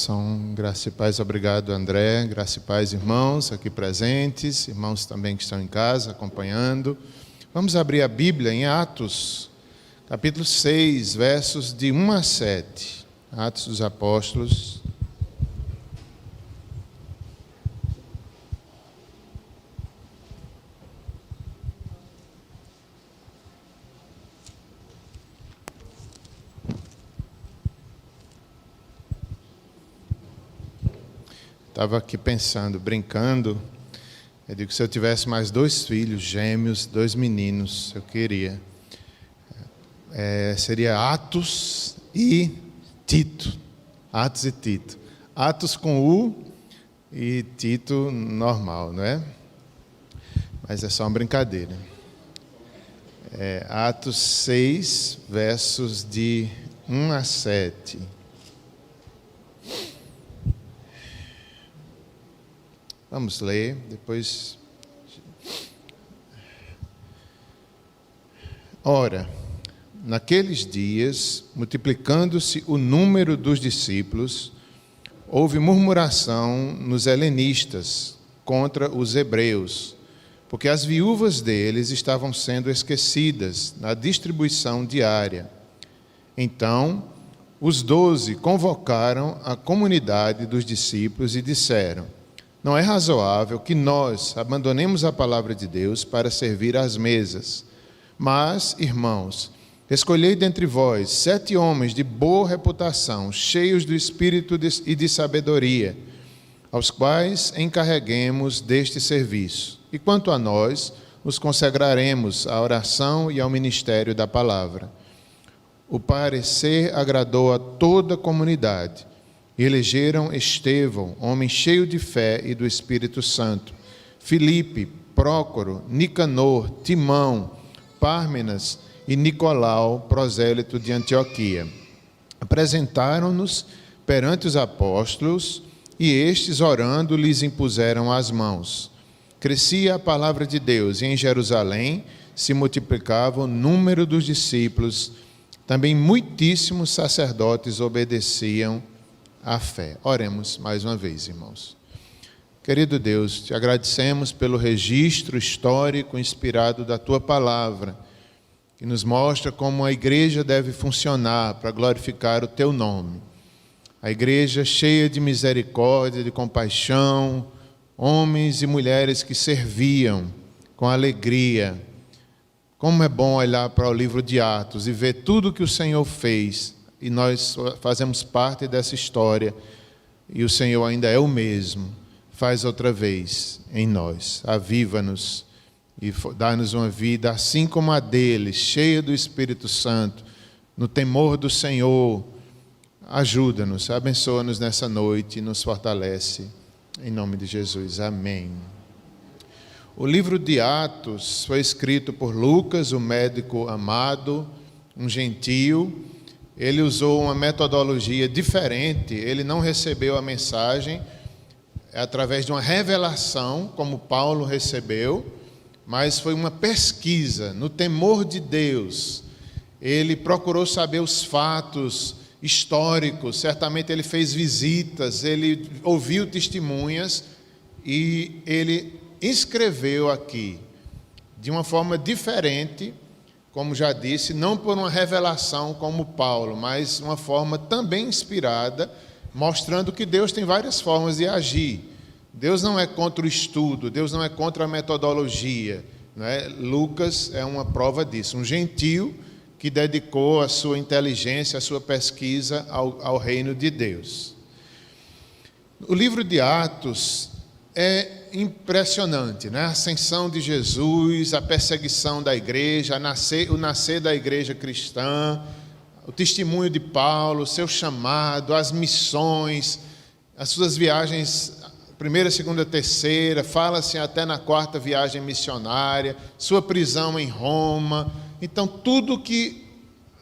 oração. Graça e paz, obrigado, André. Graça e paz, irmãos aqui presentes, irmãos também que estão em casa acompanhando. Vamos abrir a Bíblia em Atos, capítulo 6, versos de 1 a 7. Atos dos Apóstolos. Estava aqui pensando, brincando, eu digo que se eu tivesse mais 2 filhos gêmeos, 2 meninos, eu queria. Seria Atos e Tito. Atos e Tito. Atos com U e Tito normal, não é? Mas é só uma brincadeira. Atos 6, versos de 1 a 7. Vamos ler, depois. Ora, naqueles dias, multiplicando-se o número dos discípulos, houve murmuração nos helenistas contra os hebreus, porque as viúvas deles estavam sendo esquecidas na distribuição diária. Então, os 12 convocaram a comunidade dos discípulos e disseram: não é razoável que nós abandonemos a palavra de Deus para servir às mesas. Mas, irmãos, escolhei dentre vós 7 homens de boa reputação, cheios do Espírito e de sabedoria, aos quais encarreguemos deste serviço. E quanto a nós, os consagraremos à oração e ao ministério da palavra. O parecer agradou a toda a comunidade. E elegeram Estevão, homem cheio de fé e do Espírito Santo, Filipe, Prócoro, Nicanor, Timão, Pármenas e Nicolau, prosélito de Antioquia. Apresentaram-nos perante os apóstolos e estes, orando, lhes impuseram as mãos. Crescia a palavra de Deus e em Jerusalém se multiplicava o número dos discípulos. Também muitíssimos sacerdotes obedeciam a fé. Oremos mais uma vez, irmãos. Querido Deus, te agradecemos pelo registro histórico inspirado da Tua Palavra, que nos mostra como a igreja deve funcionar para glorificar o Teu nome. A igreja cheia de misericórdia, de compaixão, homens e mulheres que serviam com alegria. Como é bom olhar para o livro de Atos e ver tudo que o Senhor fez. E nós fazemos parte dessa história, e o Senhor ainda é o mesmo. Faz outra vez em nós, aviva-nos e dá-nos uma vida assim como a dele, cheia do Espírito Santo, no temor do Senhor. Ajuda-nos, abençoa-nos nessa noite e nos fortalece, em nome de Jesus, amém. O livro de Atos foi escrito por Lucas, o médico amado, um gentio. Ele usou uma metodologia diferente, ele não recebeu a mensagem através de uma revelação, como Paulo recebeu, mas foi uma pesquisa no temor de Deus. Ele procurou saber os fatos históricos, certamente ele fez visitas, ele ouviu testemunhas e ele escreveu aqui de uma forma diferente. Como já disse, não por uma revelação como Paulo, mas uma forma também inspirada, mostrando que Deus tem várias formas de agir. Deus não é contra o estudo, Deus não é contra a metodologia, não é? Lucas é uma prova disso, um gentio que dedicou a sua inteligência, a sua pesquisa ao reino de Deus. O livro de Atos é impressionante, né? A ascensão de Jesus, a perseguição da igreja, o nascer da igreja cristã, o testemunho de Paulo, o seu chamado, as missões, as suas viagens, primeira, segunda, terceira, fala-se até na 4ª viagem missionária, sua prisão em Roma. Então, tudo que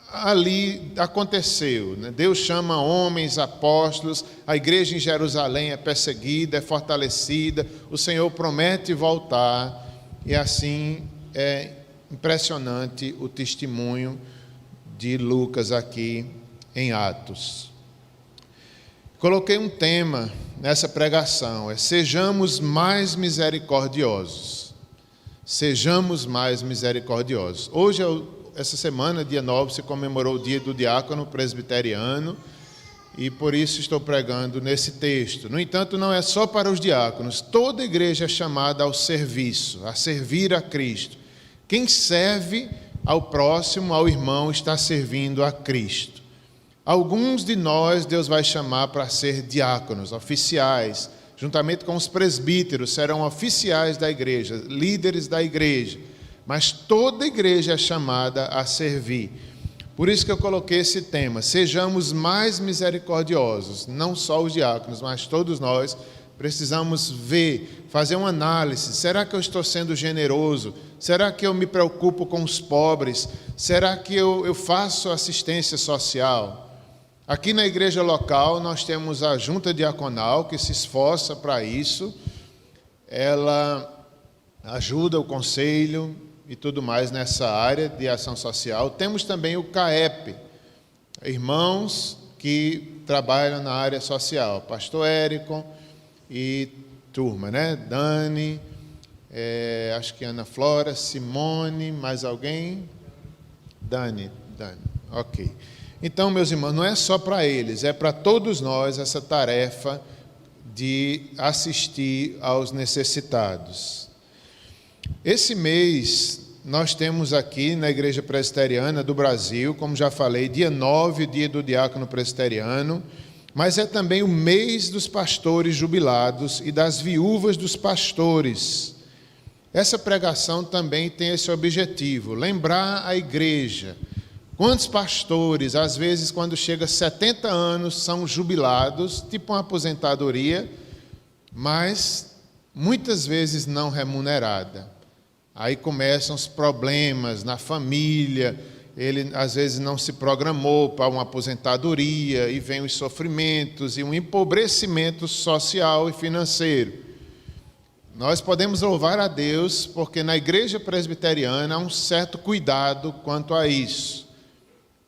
ali aconteceu, né? Deus chama homens, apóstolos, a igreja em Jerusalém é perseguida, é fortalecida, o Senhor promete voltar, e assim é impressionante o testemunho de Lucas aqui em Atos. Coloquei um tema nessa pregação, sejamos mais misericordiosos. Sejamos mais misericordiosos. Hoje, essa semana, dia 9, se comemorou o dia do diácono presbiteriano, e por isso estou pregando nesse texto. No entanto, não é só para os diáconos. Toda igreja é chamada ao serviço, a servir a Cristo. Quem serve ao próximo, ao irmão, está servindo a Cristo. Alguns de nós, Deus vai chamar para ser diáconos, oficiais, juntamente com os presbíteros, serão oficiais da igreja, líderes da igreja. Mas toda igreja é chamada a servir. Por isso que eu coloquei esse tema, sejamos mais misericordiosos, não só os diáconos, mas todos nós precisamos ver, fazer uma análise, será que eu estou sendo generoso? Será que eu me preocupo com os pobres? Será que eu faço assistência social? Aqui na igreja local nós temos a junta diaconal que se esforça para isso, ela ajuda o conselho e tudo mais nessa área de ação social. Temos também o CAEP, irmãos que trabalham na área social, pastor Érico e turma, né? Dani, acho que Ana Flora, Simone, mais alguém? Dani, ok. Então, meus irmãos, não é só para eles, é para todos nós essa tarefa de assistir aos necessitados. Esse mês, nós temos aqui na Igreja Presbiteriana do Brasil, como já falei, dia 9, dia do diácono presbiteriano, mas é também o mês dos pastores jubilados e das viúvas dos pastores. Essa pregação também tem esse objetivo, lembrar a igreja. Quantos pastores, às vezes, quando chega a 70 anos, são jubilados, tipo uma aposentadoria, mas muitas vezes não remunerada. Aí começam os problemas na família, ele às vezes não se programou para uma aposentadoria, e vem os sofrimentos e um empobrecimento social e financeiro. Nós podemos louvar a Deus, porque na igreja presbiteriana há um certo cuidado quanto a isso.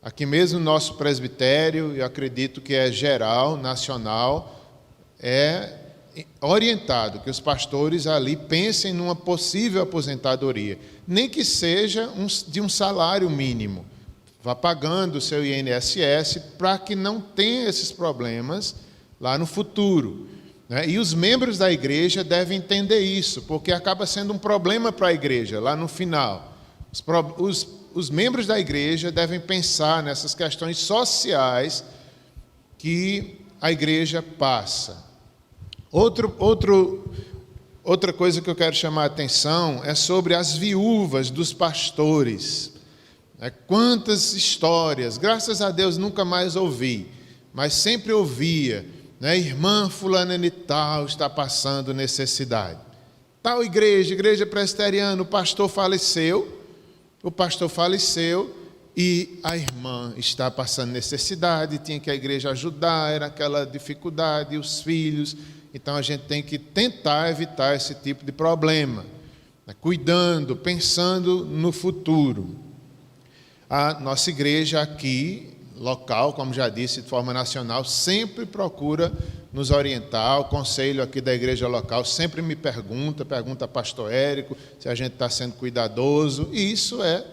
Aqui mesmo no nosso presbitério, eu acredito que é geral, nacional, é orientado que os pastores ali pensem numa possível aposentadoria, nem que seja de um salário mínimo, vá pagando o seu INSS para que não tenha esses problemas lá no futuro, né? E os membros da igreja devem entender isso, porque acaba sendo um problema para a igreja lá no final. Os membros da igreja devem pensar nessas questões sociais que a igreja passa. Outra coisa que eu quero chamar a atenção é sobre as viúvas dos pastores. Quantas histórias, graças a Deus nunca mais ouvi, mas sempre ouvia, né? Irmã fulana de tal está passando necessidade. Tal igreja presbiteriana, o pastor faleceu e a irmã está passando necessidade, tinha que a igreja ajudar, era aquela dificuldade, os filhos. Então, a gente tem que tentar evitar esse tipo de problema, né? Cuidando, pensando no futuro. A nossa igreja aqui, local, como já disse, de forma nacional, sempre procura nos orientar. O conselho aqui da igreja local sempre me pergunta a pastor Érico, se a gente está sendo cuidadoso, e isso é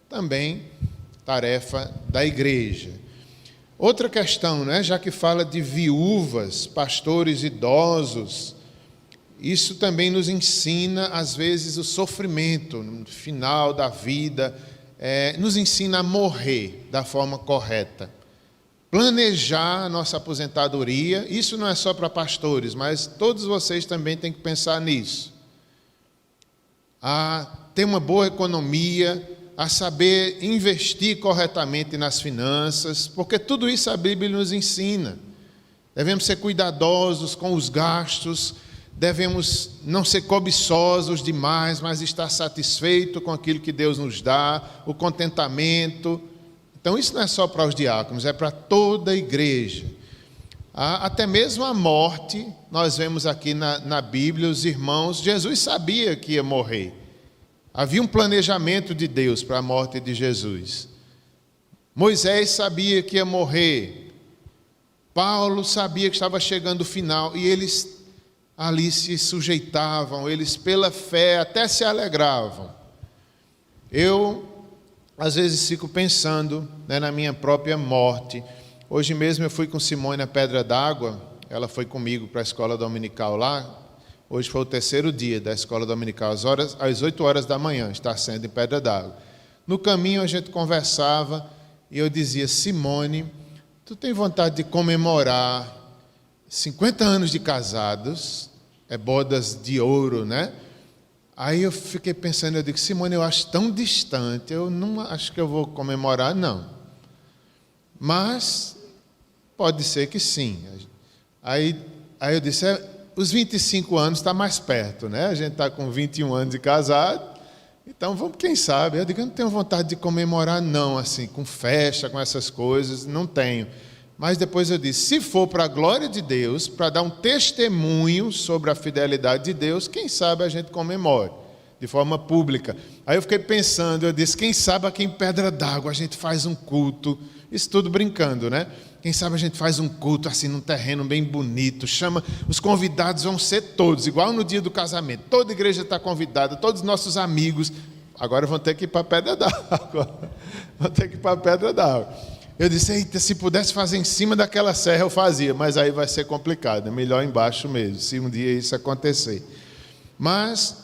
também tarefa da igreja. Outra questão, né? Já que fala de viúvas, pastores idosos, isso também nos ensina, às vezes, o sofrimento no final da vida, nos ensina a morrer da forma correta. Planejar a nossa aposentadoria, isso não é só para pastores, mas todos vocês também têm que pensar nisso. A ter uma boa economia, a saber investir corretamente nas finanças, porque tudo isso a Bíblia nos ensina. Devemos ser cuidadosos com os gastos, devemos não ser cobiçosos demais, mas estar satisfeito com aquilo que Deus nos dá, o contentamento. Então isso não é só para os diáconos, é para toda a igreja. Até mesmo a morte, nós vemos aqui na Bíblia, os irmãos, Jesus sabia que ia morrer. Havia um planejamento de Deus para a morte de Jesus. Moisés sabia que ia morrer. Paulo sabia que estava chegando o final e eles ali se sujeitavam, eles pela fé até se alegravam. Eu, às vezes, fico pensando, na minha própria morte. Hoje mesmo eu fui com Simone na Pedra d'Água, ela foi comigo para a escola dominical lá. Hoje foi o 3º dia da escola dominical, às 8 horas da manhã, está sendo em Pedra d'Água. No caminho a gente conversava e eu dizia: Simone, tu tem vontade de comemorar 50 anos de casados, bodas de ouro, né? Aí eu fiquei pensando, eu digo: Simone, eu acho tão distante, eu não acho que eu vou comemorar, não. Mas pode ser que sim. Aí eu disse: os 25 anos está mais perto, né? A gente está com 21 anos de casado, então vamos, quem sabe? Eu digo: eu não tenho vontade de comemorar, não, assim, com festa, com essas coisas, não tenho. Mas depois eu disse: se for para a glória de Deus, para dar um testemunho sobre a fidelidade de Deus, quem sabe a gente comemore de forma pública. Aí eu fiquei pensando, eu disse: quem sabe aqui em Pedra d'Água a gente faz um culto, isso tudo brincando, né? Quem sabe a gente faz um culto assim num terreno bem bonito, chama, os convidados vão ser todos, igual no dia do casamento, toda a igreja está convidada, todos os nossos amigos, agora vão ter que ir para a Pedra d'Água, vão ter que ir para a Pedra d'Água. Eu disse: eita, se pudesse fazer em cima daquela serra eu fazia, mas aí vai ser complicado, é melhor embaixo mesmo, se um dia isso acontecer. Mas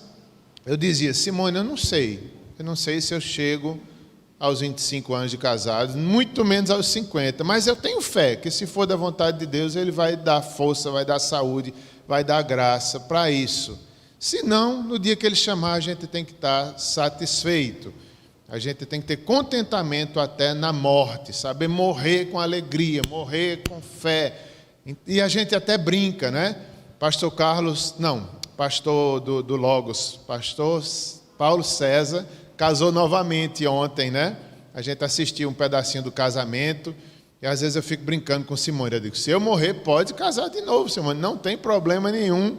eu dizia: Simone, eu não sei se eu chego aos 25 anos de casados, muito menos aos 50, mas eu tenho fé que, se for da vontade de Deus, Ele vai dar força, vai dar saúde, vai dar graça para isso. Se não, no dia que Ele chamar, a gente tem que estar satisfeito, a gente tem que ter contentamento até na morte, saber morrer com alegria, morrer com fé. E a gente até brinca, né? Pastor do Logos, pastor Paulo César, casou novamente ontem, né? A gente assistiu um pedacinho do casamento e às vezes eu fico brincando com Simone. Eu digo: se eu morrer, pode casar de novo, Simone, não tem problema nenhum.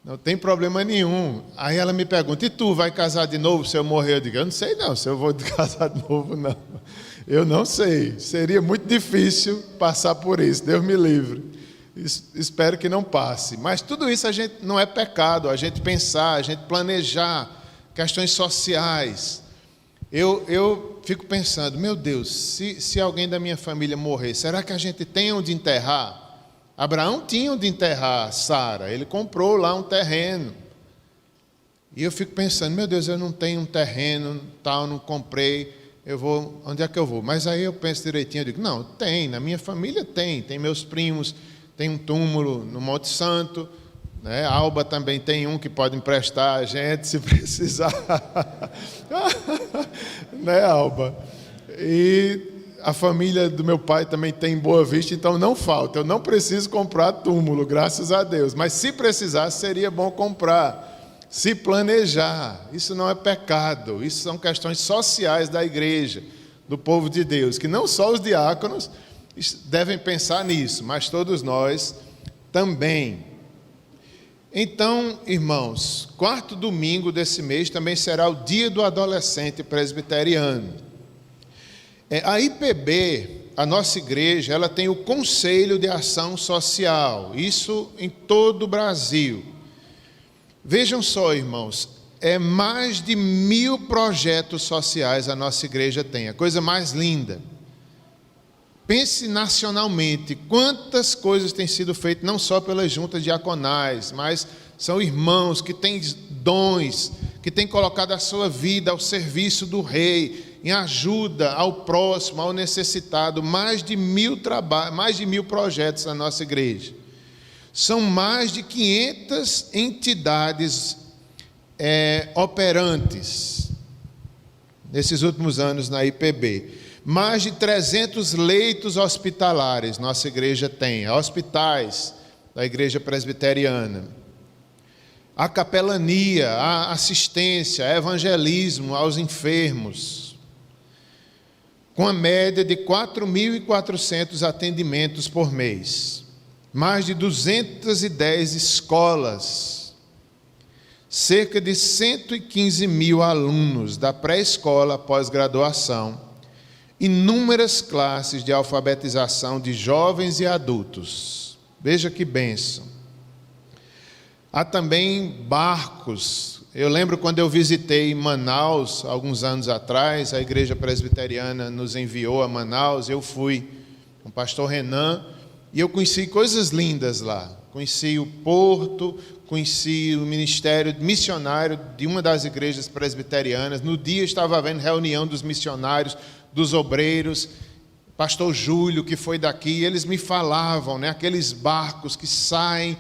Não tem problema nenhum. Aí ela me pergunta: e tu vai casar de novo se eu morrer? Eu digo: eu não sei não, se eu vou casar de novo, não. Eu não sei. Seria muito difícil passar por isso, Deus me livre. Espero que não passe. Mas tudo isso a gente não é pecado, a gente pensar, a gente planejar questões sociais. Eu fico pensando: meu Deus, se alguém da minha família morrer, será que a gente tem onde enterrar? Abraão tinha onde enterrar Sara, ele comprou lá um terreno. E eu fico pensando: meu Deus, eu não tenho um terreno, tal, não comprei, onde é que eu vou? Mas aí eu penso direitinho, eu digo: não, tem, na minha família tem meus primos, tem um túmulo no Monte Santo, né? A Alba também tem um que pode emprestar a gente se precisar. Né, Alba? E a família do meu pai também tem em Boa Vista, então não falta. Eu não preciso comprar túmulo, graças a Deus. Mas se precisar, seria bom comprar. Se planejar. Isso não é pecado. Isso são questões sociais da igreja, do povo de Deus, que não só os diáconos devem pensar nisso, mas todos nós também. Então, irmãos, 4º domingo desse mês também será o dia do adolescente presbiteriano. A IPB, a nossa igreja, ela tem o Conselho de Ação Social, isso em todo o Brasil. Vejam só, irmãos, mais de 1000 projetos sociais a nossa igreja tem, a coisa mais linda. Pense nacionalmente, quantas coisas têm sido feitas, não só pelas juntas diaconais, mas são irmãos que têm dons, que têm colocado a sua vida ao serviço do rei, em ajuda ao próximo, ao necessitado. Mais de 1000 projetos na nossa igreja. São mais de 500 entidades operantes nesses últimos anos na IPB. Mais de 300 leitos hospitalares nossa igreja tem, hospitais da igreja presbiteriana. A capelania, a assistência, a evangelismo aos enfermos, com a média de 4.400 atendimentos por mês. Mais de 210 escolas, cerca de 115 mil alunos da pré-escola à pós-graduação, inúmeras classes de alfabetização de jovens e adultos. Veja que bênção. Há também barcos. Eu lembro quando eu visitei Manaus, alguns anos atrás, a igreja presbiteriana nos enviou a Manaus, eu fui com o pastor Renan, e eu conheci coisas lindas lá. Conheci o porto, conheci o ministério missionário de uma das igrejas presbiterianas. No dia estava havendo reunião dos missionários, dos obreiros, pastor Júlio, que foi daqui, eles me falavam, aqueles barcos que saem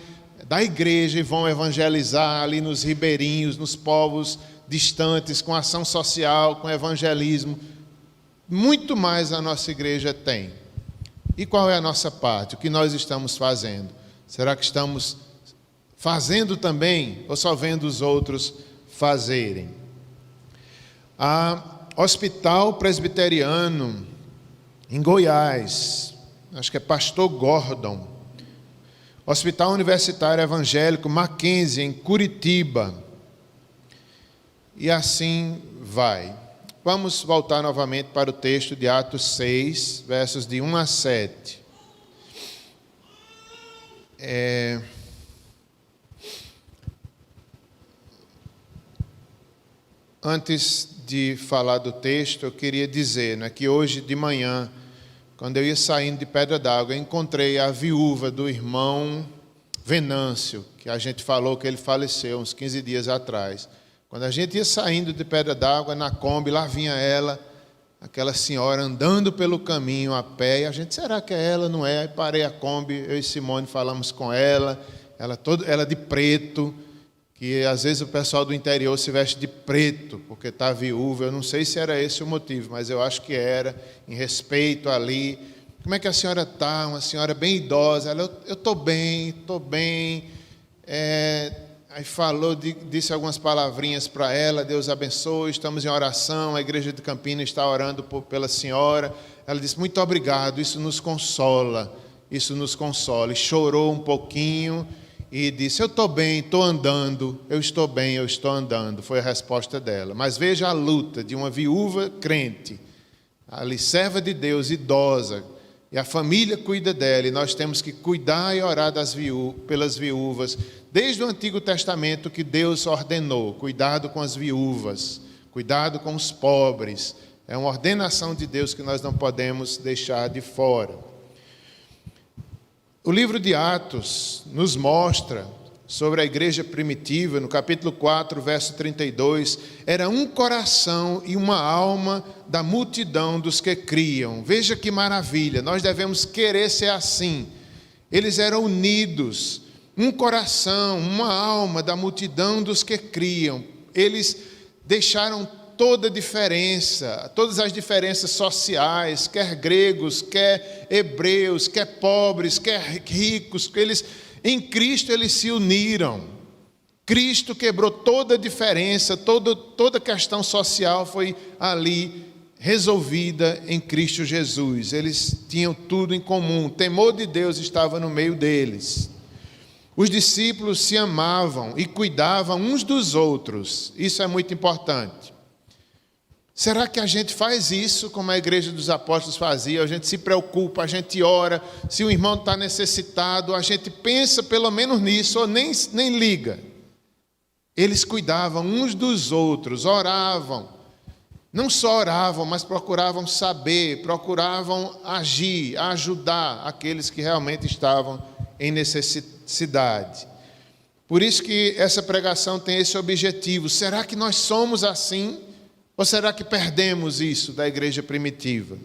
da igreja e vão evangelizar ali nos ribeirinhos, nos povos distantes, com ação social, com evangelismo. Muito mais a nossa igreja tem. E qual é a nossa parte? O que nós estamos fazendo? Será que estamos fazendo também ou só vendo os outros fazerem? Há hospital presbiteriano em Goiás, acho que é Pastor Gordon. Hospital Universitário Evangélico Mackenzie, em Curitiba. E assim vai. Vamos voltar novamente para o texto de Atos 6, versos de 1 a 7. Antes de falar do texto, eu queria dizer que hoje de manhã, quando eu ia saindo de Pedra d'Água, eu encontrei a viúva do irmão Venâncio, que a gente falou que ele faleceu uns 15 dias atrás. Quando a gente ia saindo de Pedra d'Água, na Kombi, lá vinha ela, aquela senhora andando pelo caminho a pé, e a gente, será que é ela? Não é? Aí parei a Kombi, eu e Simone falamos com ela, ela de preto, que às vezes o pessoal do interior se veste de preto, porque está viúva. Eu não sei se era esse o motivo, mas eu acho que era, em respeito ali. Como é que a senhora está? Uma senhora bem idosa. Ela, eu estou bem, estou bem. Aí falou, disse algumas palavrinhas para ela, Deus abençoe, estamos em oração, a igreja de Campinas está orando pela senhora. Ela disse, muito obrigado, isso nos consola. E chorou um pouquinho, e disse, eu estou bem, estou andando, eu estou bem, eu estou andando. Foi a resposta dela. Mas veja a luta de uma viúva crente, ali serva de Deus, idosa, e a família cuida dela, e nós temos que cuidar e orar pelas viúvas, desde o Antigo Testamento que Deus ordenou, cuidado com as viúvas, cuidado com os pobres. É uma ordenação de Deus que nós não podemos deixar de fora. O livro de Atos nos mostra sobre a igreja primitiva, no capítulo 4, verso 32, era um coração e uma alma da multidão dos que criam. Veja que maravilha, nós devemos querer ser assim. Eles eram unidos, um coração, uma alma da multidão dos que criam. Eles deixaram toda a diferença, todas as diferenças sociais, quer gregos, quer hebreus, quer pobres, quer ricos, em Cristo eles se uniram. Cristo quebrou toda a diferença, toda questão social foi ali resolvida em Cristo Jesus. Eles tinham tudo em comum, o temor de Deus estava no meio deles. Os discípulos se amavam e cuidavam uns dos outros, isso é muito importante. Será que a gente faz isso como a igreja dos apóstolos fazia? A gente se preocupa, a gente ora, se o irmão está necessitado, a gente pensa pelo menos nisso, ou nem liga. Eles cuidavam uns dos outros, oravam. Não só oravam, mas procuravam saber, procuravam agir, ajudar aqueles que realmente estavam em necessidade. Por isso que essa pregação tem esse objetivo. Será que nós somos assim? Ou será que perdemos isso da igreja primitiva?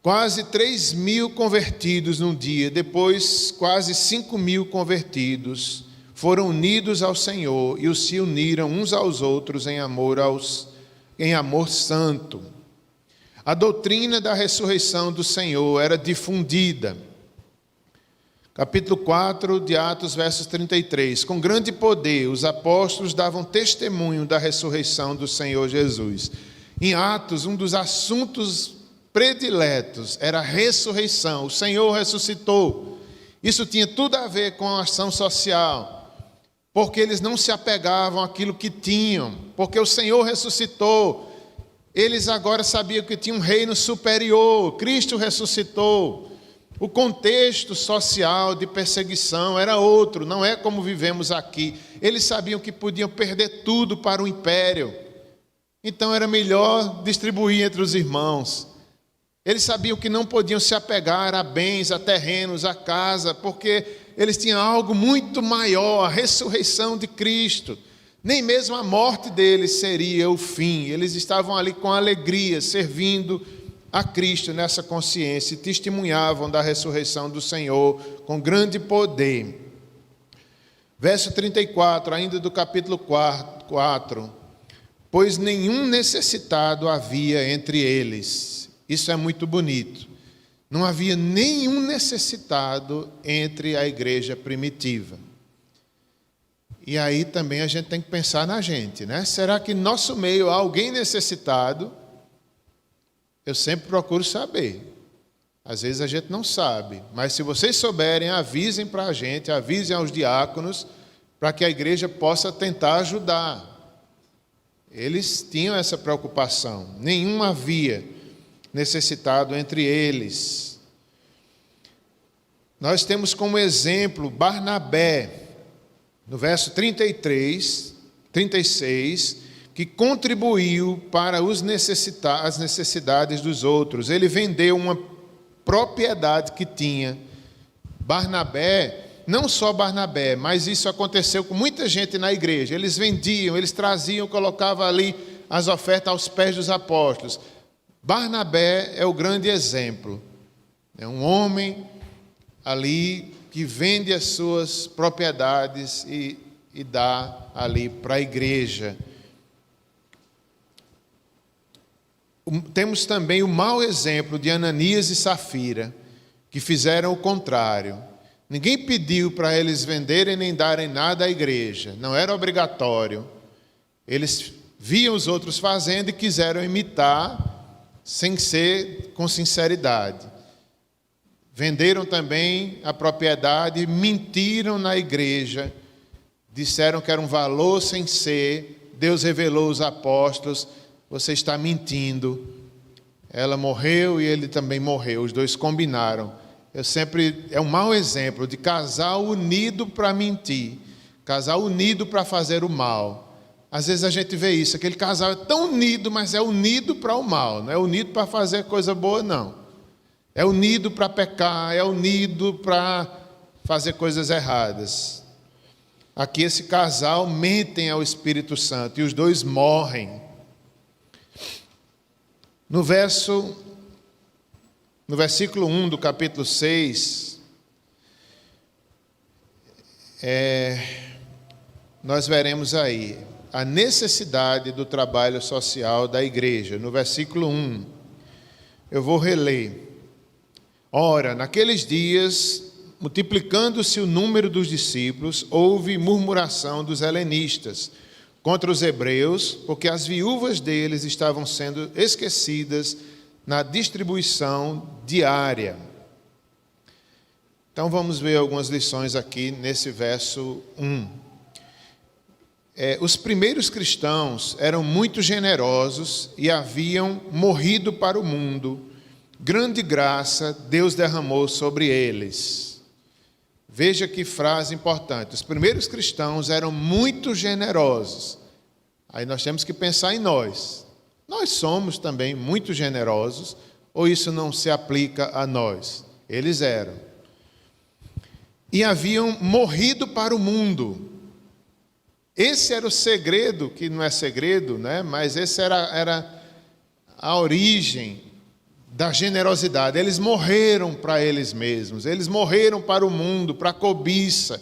Quase 3.000 convertidos num dia, depois quase 5.000 convertidos foram unidos ao Senhor e se uniram uns aos outros em amor santo. A doutrina da ressurreição do Senhor era difundida. Capítulo 4 de Atos, versos 33. Com grande poder, os apóstolos davam testemunho da ressurreição do Senhor Jesus. Em Atos, um dos assuntos prediletos era a ressurreição. O Senhor ressuscitou. Isso tinha tudo a ver com a ação social, porque eles não se apegavam àquilo que tinham, porque o Senhor ressuscitou. Eles agora sabiam que tinha um reino superior, Cristo ressuscitou. O contexto social de perseguição era outro, não é como vivemos aqui. Eles sabiam que podiam perder tudo para o império. Então era melhor distribuir entre os irmãos. Eles sabiam que não podiam se apegar a bens, a terrenos, a casa, porque eles tinham algo muito maior, a ressurreição de Cristo. Nem mesmo a morte deles seria o fim. Eles estavam ali com alegria, servindo a Cristo nessa consciência e testemunhavam da ressurreição do Senhor com grande poder. Verso 34, ainda do capítulo 4. Pois nenhum necessitado havia entre eles. Isso é muito bonito. Não havia nenhum necessitado entre a igreja primitiva. E aí também a gente tem que pensar na gente, né? Será que em nosso meio há alguém necessitado? Eu sempre procuro saber. Às vezes a gente não sabe, mas se vocês souberem, avisem para a gente, avisem aos diáconos, para que a igreja possa tentar ajudar. Eles tinham essa preocupação. Nenhum havia necessitado entre eles. Nós temos como exemplo Barnabé, no verso 33, 36, que contribuiu para as necessidades dos outros. Ele vendeu uma propriedade que tinha. Barnabé, não só Barnabé, mas isso aconteceu com muita gente na igreja. Eles vendiam, eles traziam, colocavam ali as ofertas aos pés dos apóstolos. Barnabé é o grande exemplo. É um homem ali que vende as suas propriedades e dá ali para a igreja. Temos também o mau exemplo de Ananias e Safira, que fizeram o contrário. Ninguém pediu para eles venderem nem darem nada à igreja, não era obrigatório. Eles viam os outros fazendo e quiseram imitar, sem ser com sinceridade. Venderam também a propriedade, mentiram na igreja, disseram que era um valor sem ser. Deus revelou aos apóstolos: você está mentindo. Ela morreu e ele também morreu, os dois combinaram. É um mau exemplo de casal unido para mentir, casal unido para fazer o mal. Às vezes a gente vê isso, aquele casal é tão unido, mas é unido para o mal, não é unido para fazer coisa boa, não. É unido para pecar, é unido para fazer coisas erradas. Aqui esse casal mentem ao Espírito Santo e os dois morrem. No versículo 1 do capítulo 6, nós veremos aí a necessidade do trabalho social da igreja. No versículo 1, eu vou reler. Ora, naqueles dias, multiplicando-se o número dos discípulos, houve murmuração dos helenistas contra os hebreus, porque as viúvas deles estavam sendo esquecidas na distribuição diária. Então vamos ver algumas lições aqui nesse verso 1. Os primeiros cristãos eram muito generosos e haviam morrido para o mundo. Grande graça Deus derramou sobre eles. Veja que frase importante. Os primeiros cristãos eram muito generosos. Aí nós temos que pensar em nós. Nós somos também muito generosos, ou isso não se aplica a nós? Eles eram. E haviam morrido para o mundo. Esse era o segredo, que não é segredo, né? Mas esse era a origem da generosidade. Eles morreram para eles mesmos, eles morreram para o mundo, para a cobiça.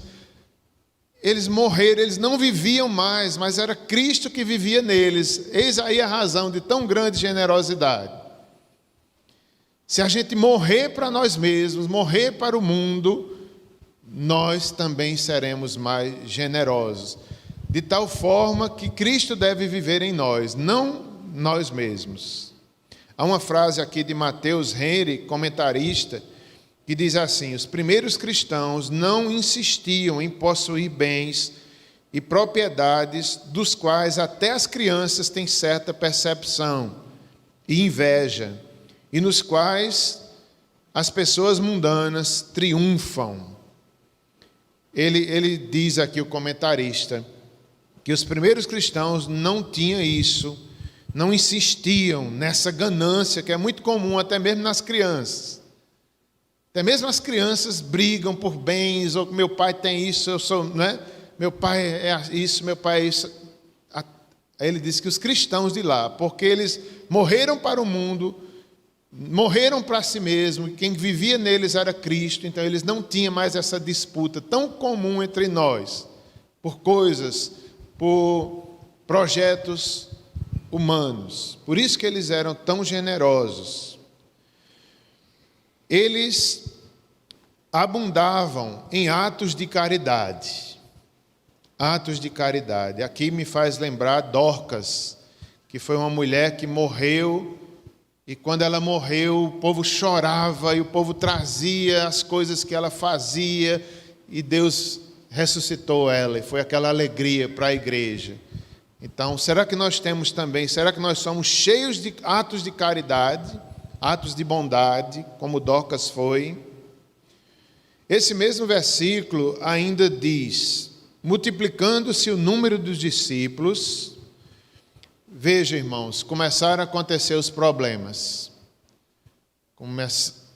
Eles morreram, eles não viviam mais, mas era Cristo que vivia neles. Eis aí a razão de tão grande generosidade. Se a gente morrer para nós mesmos, morrer para o mundo, nós também seremos mais generosos. De tal forma que Cristo deve viver em nós, não nós mesmos. Há uma frase aqui de Mateus Henry, comentarista, que diz assim: os primeiros cristãos não insistiam em possuir bens e propriedades dos quais até as crianças têm certa percepção. e inveja, e nos quais as pessoas mundanas triunfam. Ele diz aqui, o comentarista, que os primeiros cristãos não tinham isso, não insistiam nessa ganância que é muito comum até mesmo nas crianças. Até mesmo as crianças brigam por bens, ou meu pai tem isso, eu sou, né? Meu pai é isso, meu pai é isso. Aí ele diz que os cristãos de lá, porque eles morreram para o mundo, morreram para si mesmo, quem vivia neles era Cristo, então eles não tinham mais essa disputa tão comum entre nós, por coisas, por projetos humanos. Por isso que eles eram tão generosos. Eles abundavam em atos de caridade. Atos de caridade. Aqui me faz lembrar Dorcas, que foi uma mulher que morreu, e quando ela morreu, o povo chorava, e o povo trazia as coisas que ela fazia, e Deus ressuscitou ela, e foi aquela alegria para a igreja. Então, será que nós temos também, será que nós somos cheios de atos de caridade, atos de bondade, como Dorcas foi? Esse mesmo versículo ainda diz: multiplicando-se o número dos discípulos, veja, irmãos, começaram a acontecer os problemas.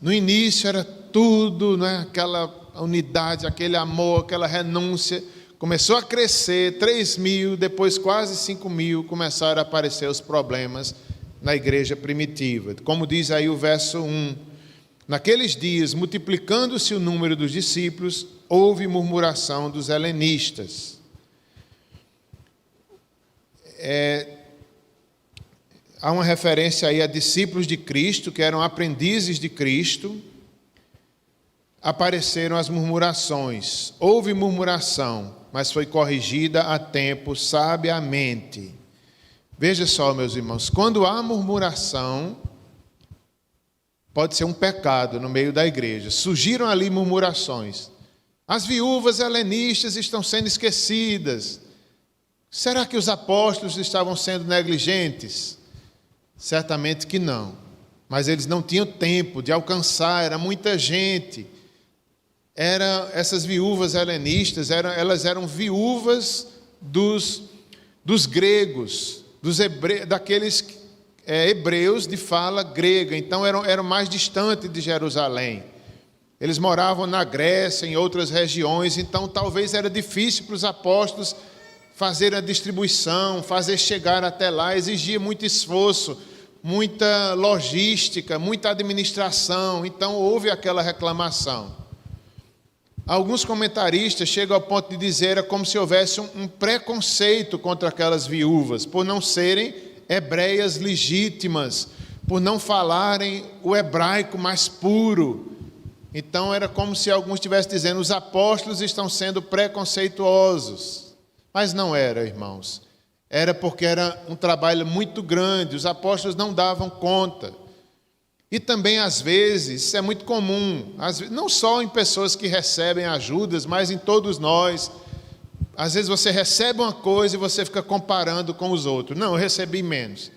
No início era tudo, né? Aquela unidade, aquele amor, aquela renúncia. Começou a crescer, 3.000, depois quase 5.000, começaram a aparecer os problemas na igreja primitiva. Como diz aí o verso 1, naqueles dias, multiplicando-se o número dos discípulos, houve murmuração dos helenistas. Há uma referência aí a discípulos de Cristo, que eram aprendizes de Cristo. Apareceram as murmurações. Houve murmuração, mas foi corrigida a tempo, sabiamente. Veja só, meus irmãos, quando há murmuração, pode ser um pecado no meio da igreja. Surgiram ali murmurações. As viúvas helenistas estão sendo esquecidas. Será que os apóstolos estavam sendo negligentes? Certamente que não. Mas eles não tinham tempo de alcançar, era muita gente. Essas viúvas helenistas, elas eram viúvas dos gregos, daqueles hebreus de fala grega, então eram mais distantes de Jerusalém. Eles moravam na Grécia, em outras regiões, então talvez era difícil para os apóstolos fazer a distribuição, fazer chegar até lá, exigia muito esforço, muita logística, muita administração, então houve aquela reclamação. Alguns comentaristas chegam ao ponto de dizer era como se houvesse um preconceito contra aquelas viúvas, por não serem hebreias legítimas, por não falarem o hebraico mais puro. Então era como se alguns estivessem dizendo, os apóstolos estão sendo preconceituosos. Mas não era, irmãos. Era porque era um trabalho muito grande, os apóstolos não davam conta. E também, às vezes, isso é muito comum, não só em pessoas que recebem ajudas, mas em todos nós. Às vezes você recebe uma coisa e você fica comparando com os outros. Não, eu recebi menos.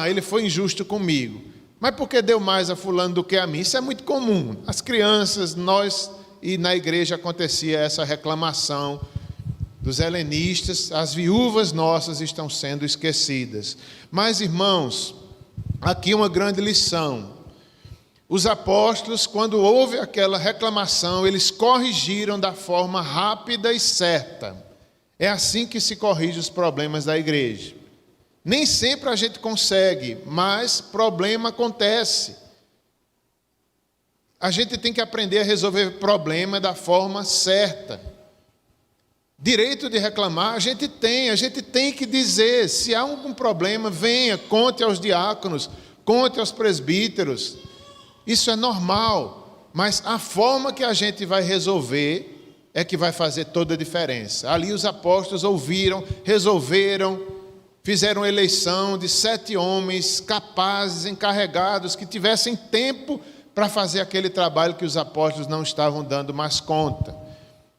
Ele foi injusto comigo. Mas por que deu mais a fulano do que a mim? Isso é muito comum. As crianças, nós, e na igreja acontecia essa reclamação dos helenistas. As viúvas nossas estão sendo esquecidas. Mas, irmãos, aqui uma grande lição. Os apóstolos, quando houve aquela reclamação, eles corrigiram da forma rápida e certa. É assim que se corrige os problemas da igreja. Nem sempre a gente consegue, mas problema acontece. A gente tem que aprender a resolver problema da forma certa. Direito de reclamar, a gente tem que dizer, se há algum problema, venha, conte aos diáconos, conte aos presbíteros. Isso é normal, mas a forma que a gente vai resolver é que vai fazer toda a diferença. Ali os apóstolos ouviram, resolveram, fizeram eleição de 7 homens capazes, encarregados, que tivessem tempo para fazer aquele trabalho que os apóstolos não estavam dando mais conta.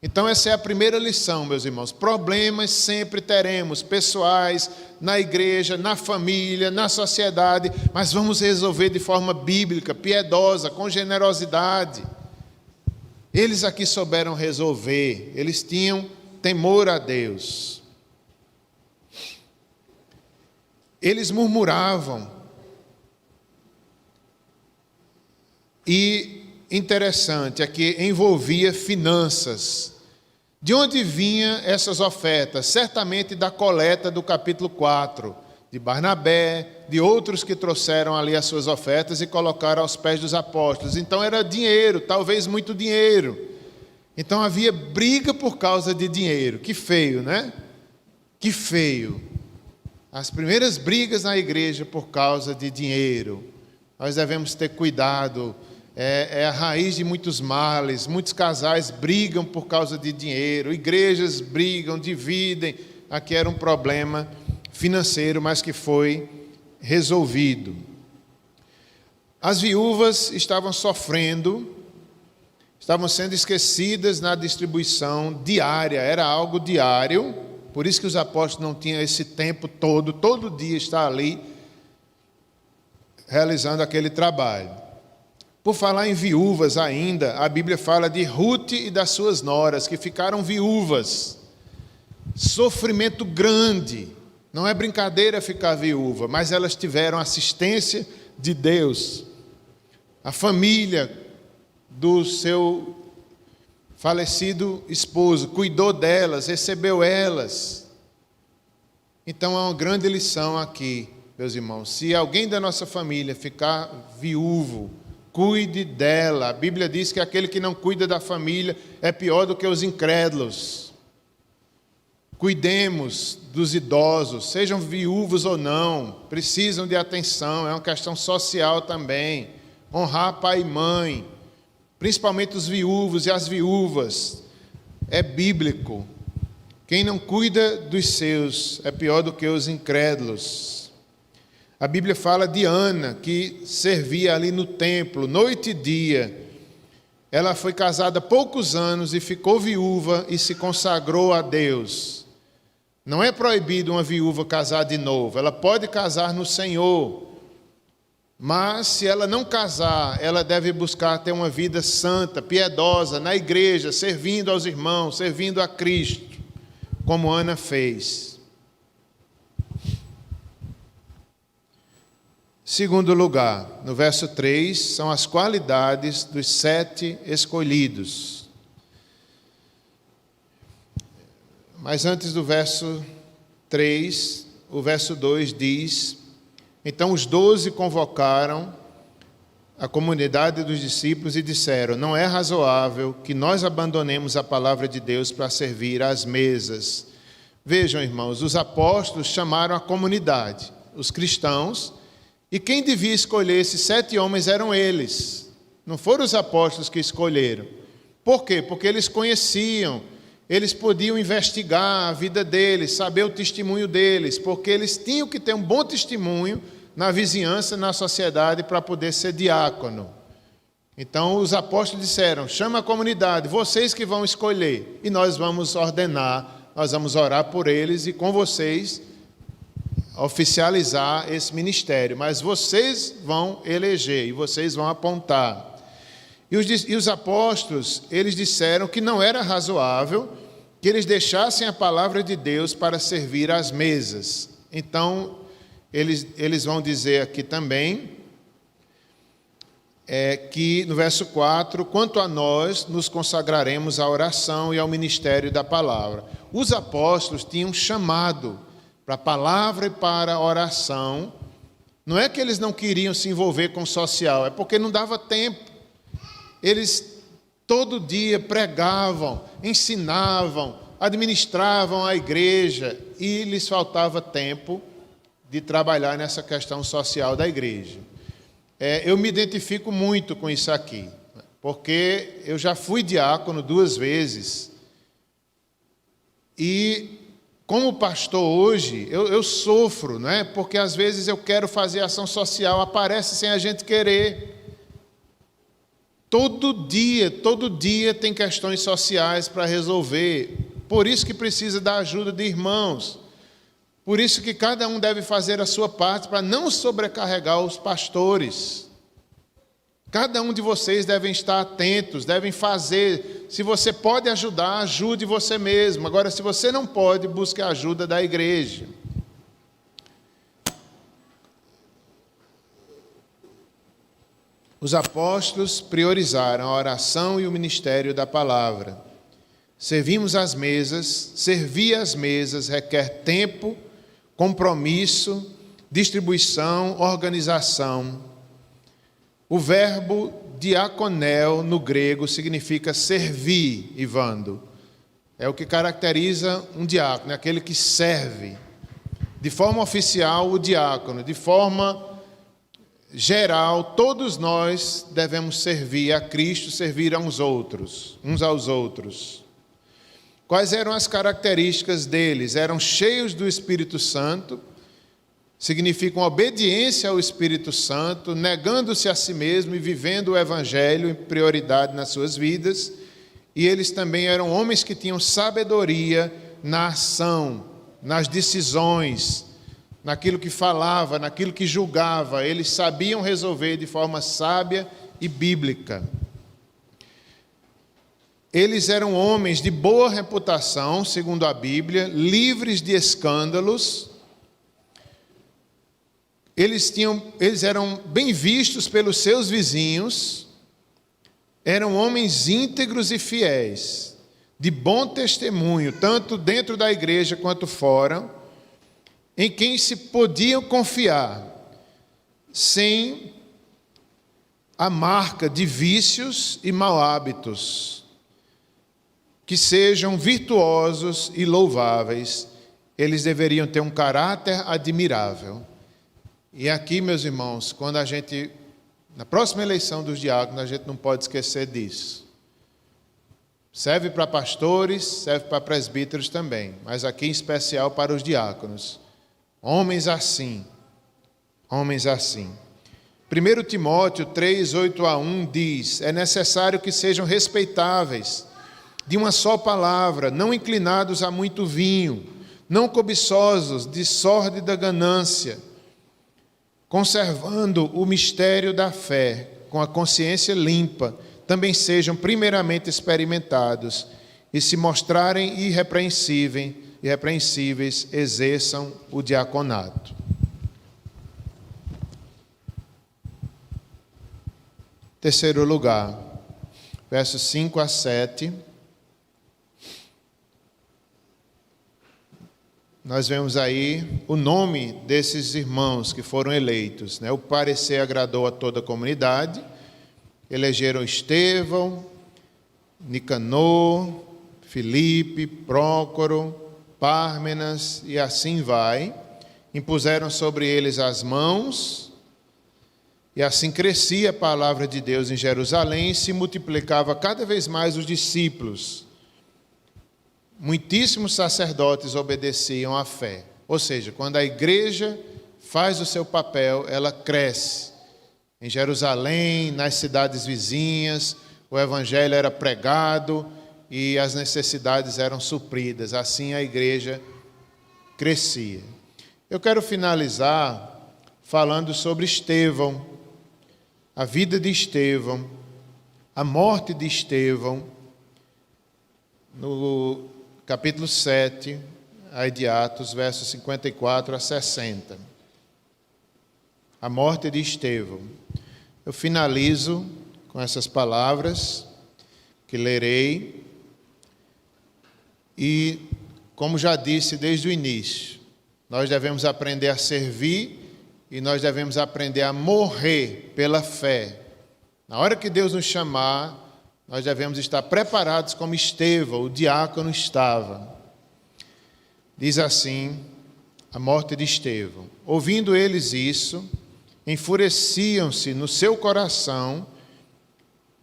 Então essa é a primeira lição, meus irmãos. Problemas sempre teremos, pessoais, na igreja, na família, na sociedade, mas vamos resolver de forma bíblica, piedosa, com generosidade. Eles aqui souberam resolver, eles tinham temor a Deus. Eles murmuravam. E interessante é que envolvia finanças. De onde vinham essas ofertas? Certamente da coleta do capítulo 4, de Barnabé, de outros que trouxeram ali as suas ofertas e colocaram aos pés dos apóstolos. Então era dinheiro, talvez muito dinheiro. Então havia briga por causa de dinheiro. Que feio, né? Que feio. As primeiras brigas na igreja por causa de dinheiro. Nós devemos ter cuidado. É a raiz de muitos males. Muitos casais brigam por causa de dinheiro. Igrejas brigam, dividem. Aqui era um problema financeiro, mas que foi resolvido. As viúvas estavam sofrendo, estavam sendo esquecidas na distribuição diária. Era algo diário. Por isso que os apóstolos não tinham esse tempo todo dia está ali realizando aquele trabalho. Por falar em viúvas ainda, a Bíblia fala de Ruth e das suas noras, que ficaram viúvas. Sofrimento grande. Não é brincadeira ficar viúva, mas elas tiveram assistência de Deus. A família do seu falecido esposo cuidou delas, recebeu elas. Então há uma grande lição aqui, meus irmãos. Se alguém da nossa família ficar viúvo, cuide dela. A Bíblia diz que aquele que não cuida da família é pior do que os incrédulos. Cuidemos dos idosos, sejam viúvos ou não, precisam de atenção, é uma questão social também. Honrar pai e mãe, principalmente os viúvos e as viúvas, é bíblico. Quem não cuida dos seus é pior do que os incrédulos. A Bíblia fala de Ana, que servia ali no templo, noite e dia. Ela foi casada há poucos anos e ficou viúva e se consagrou a Deus. Não é proibido uma viúva casar de novo, ela pode casar no Senhor. Mas se ela não casar, ela deve buscar ter uma vida santa, piedosa, na igreja, servindo aos irmãos, servindo a Cristo, como Ana fez. Segundo lugar, no verso 3, são as qualidades dos 7 escolhidos. Mas antes do verso 3, o verso 2 diz: então os 12 convocaram a comunidade dos discípulos e disseram: não é razoável que nós abandonemos a palavra de Deus para servir às mesas. Vejam, irmãos, os apóstolos chamaram a comunidade, os cristãos, e quem devia escolher esses 7 homens eram eles. Não foram os apóstolos que escolheram. Por quê? Porque eles conheciam, eles podiam investigar a vida deles, saber o testemunho deles, porque eles tinham que ter um bom testemunho na vizinhança, na sociedade, para poder ser diácono. Então os apóstolos disseram: chama a comunidade, vocês que vão escolher, e nós vamos ordenar, nós vamos orar por eles e com vocês oficializar esse ministério, mas vocês vão eleger e vocês vão apontar. E os apóstolos, eles disseram que não era razoável que eles deixassem a palavra de Deus para servir às mesas. Então, eles vão dizer aqui também, que no verso 4, quanto a nós, nos consagraremos à oração e ao ministério da palavra. Os apóstolos tinham chamado para a palavra e para a oração. Não é que eles não queriam se envolver com o social, é porque não dava tempo. Eles todo dia pregavam, ensinavam, administravam a igreja e lhes faltava tempo de trabalhar nessa questão social da igreja. Eu me identifico muito com isso aqui, porque eu já fui diácono 2 vezes e como pastor hoje, eu sofro, né? Porque às vezes eu quero fazer ação social, aparece sem a gente querer. Todo dia tem questões sociais para resolver. Por isso que precisa da ajuda de irmãos. Por isso que cada um deve fazer a sua parte para não sobrecarregar os pastores. Cada um de vocês devem estar atentos, devem fazer. Se você pode ajudar, ajude você mesmo. Agora, se você não pode, busque a ajuda da igreja. Os apóstolos priorizaram a oração e o ministério da palavra. Servir às mesas requer tempo, compromisso, distribuição, organização. O verbo diaconel no grego significa servir, Ivando. É o que caracteriza um diácono, é aquele que serve. De forma oficial, o diácono. De forma geral, todos nós devemos servir a Cristo, servir uns aos outros. Quais eram as características deles? Eram cheios do Espírito Santo, significam obediência ao Espírito Santo, negando-se a si mesmo e vivendo o Evangelho em prioridade nas suas vidas. E eles também eram homens que tinham sabedoria na ação, nas decisões, naquilo que falava, naquilo que julgava. Eles sabiam resolver de forma sábia e bíblica. Eles eram homens de boa reputação, segundo a Bíblia, livres de escândalos. Eles eram bem vistos pelos seus vizinhos, eram homens íntegros e fiéis, de bom testemunho, tanto dentro da igreja quanto fora, em quem se podiam confiar, sem a marca de vícios e mau hábitos, que sejam virtuosos e louváveis. Eles deveriam ter um caráter admirável. E aqui, meus irmãos, na próxima eleição dos diáconos, a gente não pode esquecer disso. Serve para pastores, serve para presbíteros também, mas aqui em especial para os diáconos. Homens assim. 1 Timóteo 3, 8-1 diz: é necessário que sejam respeitáveis, de uma só palavra, não inclinados a muito vinho, não cobiçosos de sórdida ganância, conservando o mistério da fé, com a consciência limpa, também sejam primeiramente experimentados, e se mostrarem irrepreensíveis, exerçam o diaconato. Terceiro lugar, versos 5-7. Nós vemos aí o nome desses irmãos que foram eleitos, né? O parecer agradou a toda a comunidade. Elegeram Estevão, Nicanor, Filipe, Prócoro, Pármenas e assim vai. Impuseram sobre eles as mãos, e assim crescia a palavra de Deus em Jerusalém e se multiplicava cada vez mais os discípulos. Muitíssimos sacerdotes obedeciam à fé. Ou seja, quando a igreja faz o seu papel, ela cresce. Em Jerusalém, nas cidades vizinhas, o evangelho era pregado e as necessidades eram supridas. Assim a igreja crescia. Eu quero finalizar falando sobre Estevão, a vida de Estevão, a morte de Estevão, no capítulo 7, aí de Atos, versos 54-60. A morte de Estevão. Eu finalizo com essas palavras que lerei. E, como já disse desde o início, nós devemos aprender a servir e nós devemos aprender a morrer pela fé. Na hora que Deus nos chamar, nós devemos estar preparados como Estevão, o diácono, estava. Diz assim, a morte de Estevão. Ouvindo eles isso, enfureciam-se no seu coração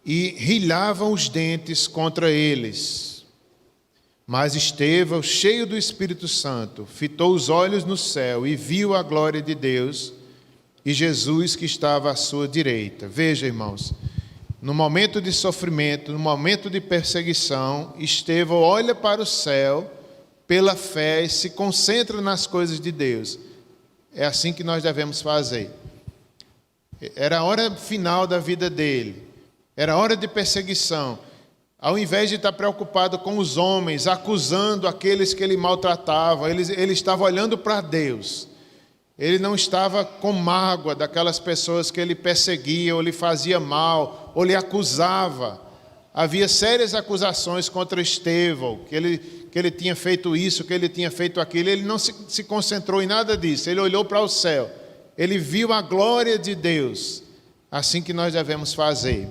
e rilhavam os dentes contra eles. Mas Estevão, cheio do Espírito Santo, fitou os olhos no céu e viu a glória de Deus e Jesus que estava à sua direita. Veja, irmãos, No momento de sofrimento, no momento de perseguição, Estevão olha para o céu pela fé e se concentra nas coisas de Deus. É assim que nós devemos fazer. Era a hora final da vida dele, era a hora de perseguição. Ao invés de estar preocupado com os homens, acusando aqueles que ele maltratava, ele estava olhando para Deus. Ele não estava com mágoa daquelas pessoas que ele perseguia, ou lhe fazia mal, ou lhe acusava. Havia sérias acusações contra Estevão, que ele tinha feito isso, que ele tinha feito aquilo. Ele não se concentrou em nada disso, ele olhou para o céu. Ele viu a glória de Deus. Assim que nós devemos fazer.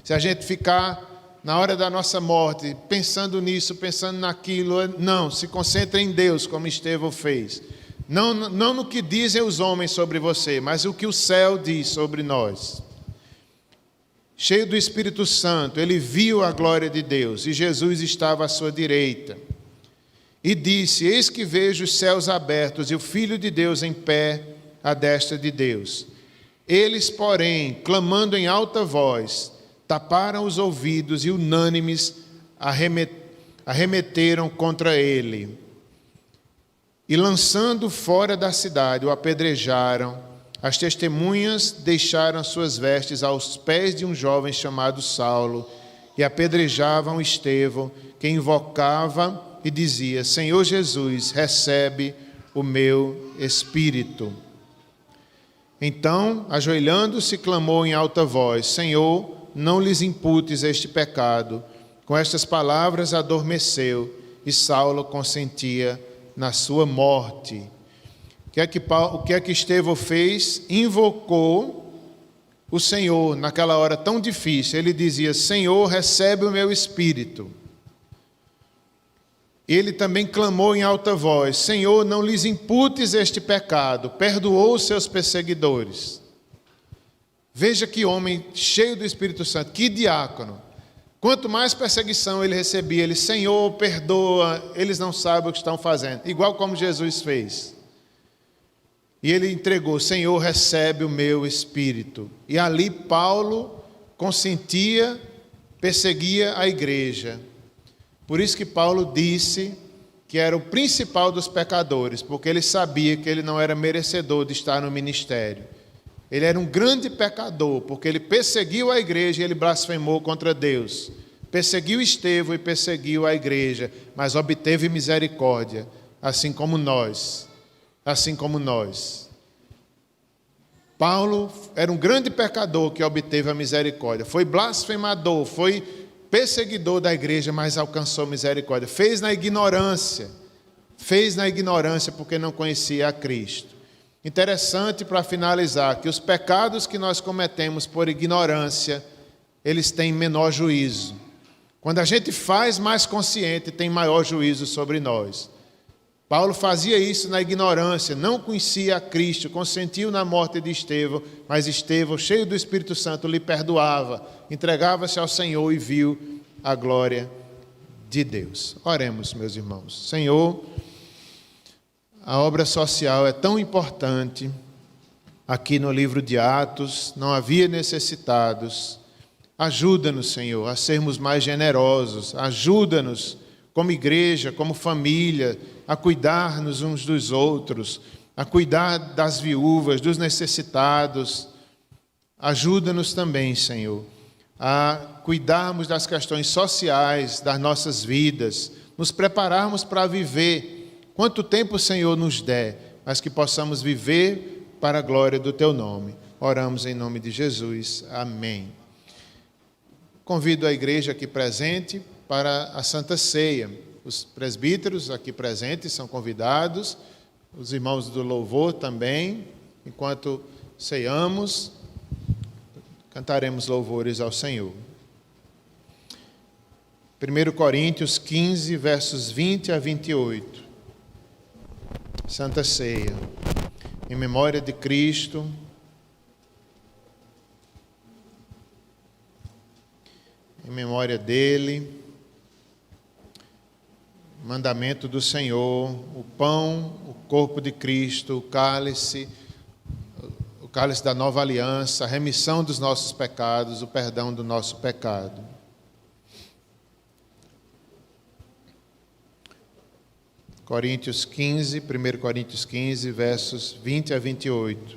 Se a gente ficar na hora da nossa morte pensando nisso, pensando naquilo, não, se concentre em Deus, como Estevão fez. Não no que dizem os homens sobre você, mas o que o céu diz sobre nós. Cheio do Espírito Santo, ele viu a glória de Deus e Jesus estava à sua direita. E disse: eis que vejo os céus abertos e o Filho de Deus em pé à destra de Deus. Eles, porém, clamando em alta voz, taparam os ouvidos e unânimes arremeteram contra ele. E lançando fora da cidade, o apedrejaram. As testemunhas deixaram suas vestes aos pés de um jovem chamado Saulo e apedrejavam Estevão, que invocava e dizia: Senhor Jesus, recebe o meu espírito. Então, ajoelhando-se, clamou em alta voz: Senhor, não lhes imputes este pecado. Com estas palavras adormeceu e Saulo consentia na sua morte. O que é que Estevão fez? Invocou o Senhor naquela hora tão difícil. Ele dizia: Senhor, recebe o meu espírito. Ele também clamou em alta voz: Senhor, não lhes imputes este pecado. Perdoou os seus perseguidores. Veja que homem cheio do Espírito Santo, que diácono. Quanto mais perseguição ele recebia, ele: Senhor, perdoa, eles não sabem o que estão fazendo. Igual como Jesus fez. E ele entregou: Senhor, recebe o meu espírito. E ali Paulo consentia, perseguia a igreja. Por isso que Paulo disse que era o principal dos pecadores, porque ele sabia que ele não era merecedor de estar no ministério. Ele era um grande pecador, porque ele perseguiu a igreja e ele blasfemou contra Deus. Perseguiu Estevão e perseguiu a igreja, mas obteve misericórdia, assim como nós. Assim como nós. Paulo era um grande pecador que obteve a misericórdia. Foi blasfemador, foi perseguidor da igreja, mas alcançou misericórdia. Fez na ignorância porque não conhecia a Cristo. Interessante, para finalizar, que os pecados que nós cometemos por ignorância, eles têm menor juízo. Quando a gente faz mais consciente, tem maior juízo sobre nós. Paulo fazia isso na ignorância, não conhecia a Cristo, consentiu na morte de Estevão, mas Estevão, cheio do Espírito Santo, lhe perdoava, entregava-se ao Senhor e viu a glória de Deus. Oremos, meus irmãos. Senhor, a obra social é tão importante. Aqui no livro de Atos não havia necessitados. Ajuda-nos, Senhor, a sermos mais generosos. Ajuda-nos como igreja, como família, a cuidar-nos uns dos outros, a cuidar das viúvas, dos necessitados. Ajuda-nos também, Senhor, a cuidarmos das questões sociais das nossas vidas, nos prepararmos para viver quanto tempo o Senhor nos der, mas que possamos viver para a glória do Teu nome. Oramos em nome de Jesus. Amém. Convido a igreja aqui presente para a Santa Ceia. Os presbíteros aqui presentes são convidados, os irmãos do louvor também. Enquanto ceiamos, cantaremos louvores ao Senhor. 1 Coríntios 15, versos 20 a 28. Santa Ceia, em memória de Cristo, em memória dele, mandamento do Senhor, o pão, o corpo de Cristo, o cálice, o cálice da nova aliança, a remissão dos nossos pecados, o perdão do nosso pecado. Coríntios 15, 1 Coríntios 15, versos 20 a 28.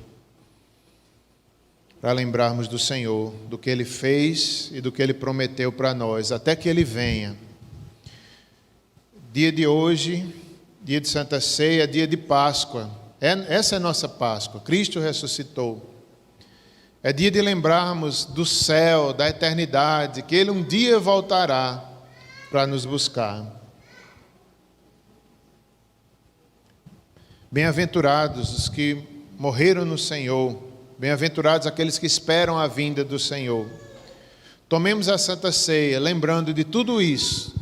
Para lembrarmos do Senhor, do que Ele fez e do que Ele prometeu para nós, até que Ele venha. Dia de hoje, dia de Santa Ceia, dia de Páscoa. Essa é a nossa Páscoa, Cristo ressuscitou. É dia de lembrarmos do céu, da eternidade, que Ele um dia voltará para nos buscar. Bem-aventurados os que morreram no Senhor, bem-aventurados aqueles que esperam a vinda do Senhor. Tomemos a Santa Ceia, lembrando de tudo isso,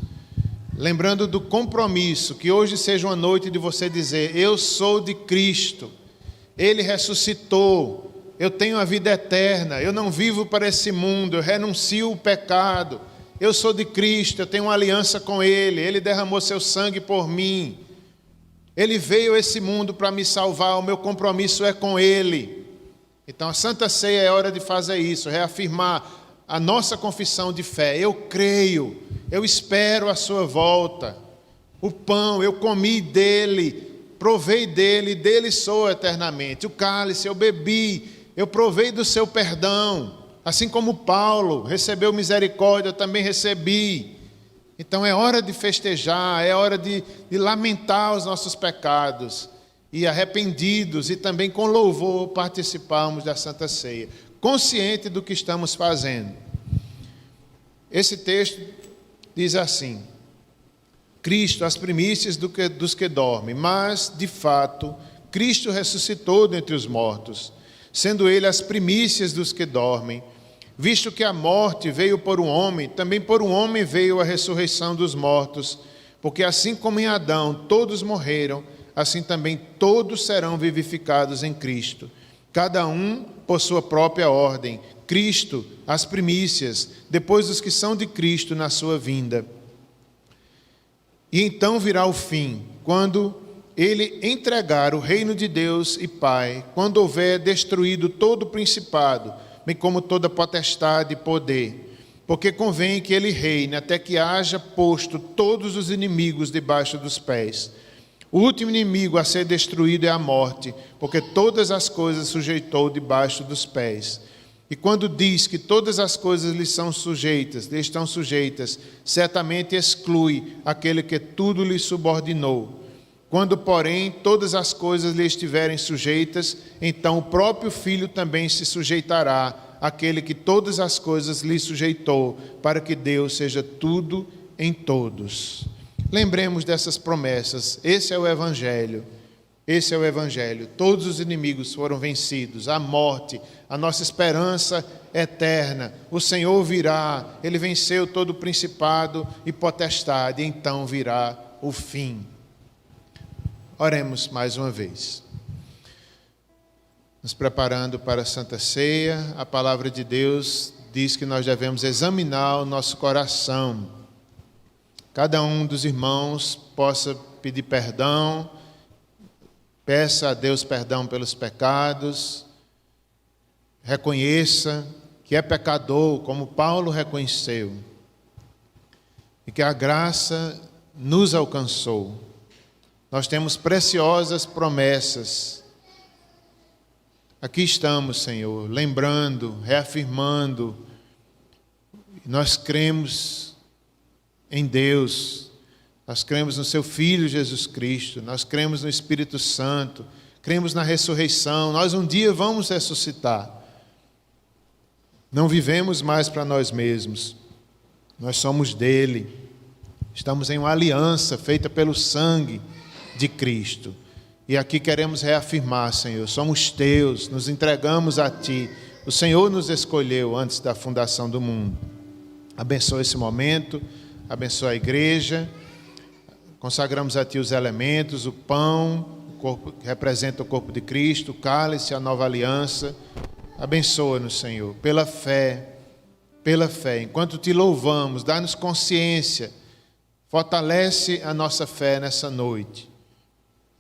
lembrando do compromisso, que hoje seja uma noite de você dizer: eu sou de Cristo, Ele ressuscitou, eu tenho a vida eterna, eu não vivo para esse mundo, eu renuncio o pecado, eu sou de Cristo, eu tenho uma aliança com Ele, Ele derramou seu sangue por mim, Ele veio a esse mundo para me salvar, o meu compromisso é com Ele. Então a Santa Ceia é hora de fazer isso, reafirmar a nossa confissão de fé. Eu creio, eu espero a sua volta. O pão, eu comi dele, provei dele, dele sou eternamente. O cálice, eu bebi, eu provei do seu perdão. Assim como Paulo recebeu misericórdia, eu também recebi. Então é hora de festejar, é hora de lamentar os nossos pecados. E arrependidos e também com louvor participarmos da Santa Ceia, consciente do que estamos fazendo. Esse texto diz assim: Cristo, as primícias dos que dormem, mas, de fato, Cristo ressuscitou dentre os mortos, sendo Ele as primícias dos que dormem, visto que a morte veio por um homem, também por um homem veio a ressurreição dos mortos, porque assim como em Adão todos morreram, assim também todos serão vivificados em Cristo, cada um por sua própria ordem. Cristo, as primícias, depois os que são de Cristo na sua vinda. E então virá o fim, quando Ele entregar o reino de Deus e Pai, quando houver destruído todo o principado, bem como toda potestade e poder, porque convém que Ele reine até que haja posto todos os inimigos debaixo dos pés. O último inimigo a ser destruído é a morte, porque todas as coisas sujeitou debaixo dos pés. E quando diz que todas as coisas lhe estão sujeitas, certamente exclui aquele que tudo lhe subordinou. Quando, porém, todas as coisas lhe estiverem sujeitas, então o próprio Filho também se sujeitará àquele que todas as coisas lhe sujeitou, para que Deus seja tudo em todos. Lembremos dessas promessas. Esse é o Evangelho. Esse é o Evangelho. Todos os inimigos foram vencidos. A morte, a nossa esperança eterna. O Senhor virá. Ele venceu todo o principado e potestade. Então virá o fim. Oremos mais uma vez. Nos preparando para a Santa Ceia, a palavra de Deus diz que nós devemos examinar o nosso coração. Cada um dos irmãos possa pedir perdão, peça a Deus perdão pelos pecados, reconheça que é pecador, como Paulo reconheceu, e que a graça nos alcançou. Nós temos preciosas promessas. Aqui estamos, Senhor, lembrando, reafirmando, nós cremos em Deus, nós cremos no seu Filho Jesus Cristo, nós cremos no Espírito Santo, cremos na ressurreição, nós um dia vamos ressuscitar. Não vivemos mais para nós mesmos, nós somos dele, estamos em uma aliança feita pelo sangue de Cristo. E aqui queremos reafirmar, Senhor, somos teus, nos entregamos a ti, o Senhor nos escolheu antes da fundação do mundo. Abençoa esse momento, abençoa a igreja, consagramos a Ti os elementos, o pão, o corpo, que representa o corpo de Cristo, o cálice, a nova aliança. Abençoa-nos, Senhor, pela fé, enquanto Te louvamos, dá-nos consciência, fortalece a nossa fé nessa noite.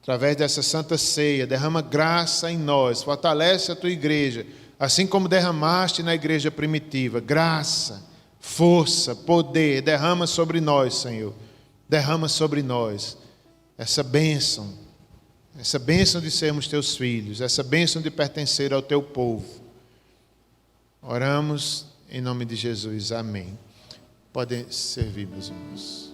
através dessa santa ceia, derrama graça em nós, fortalece a tua igreja, assim como derramaste na igreja primitiva, graça, força, poder, derrama sobre nós, Senhor, derrama sobre nós essa bênção de sermos teus filhos, essa bênção de pertencer ao teu povo. Oramos em nome de Jesus, amém. Podem servir, meus irmãos.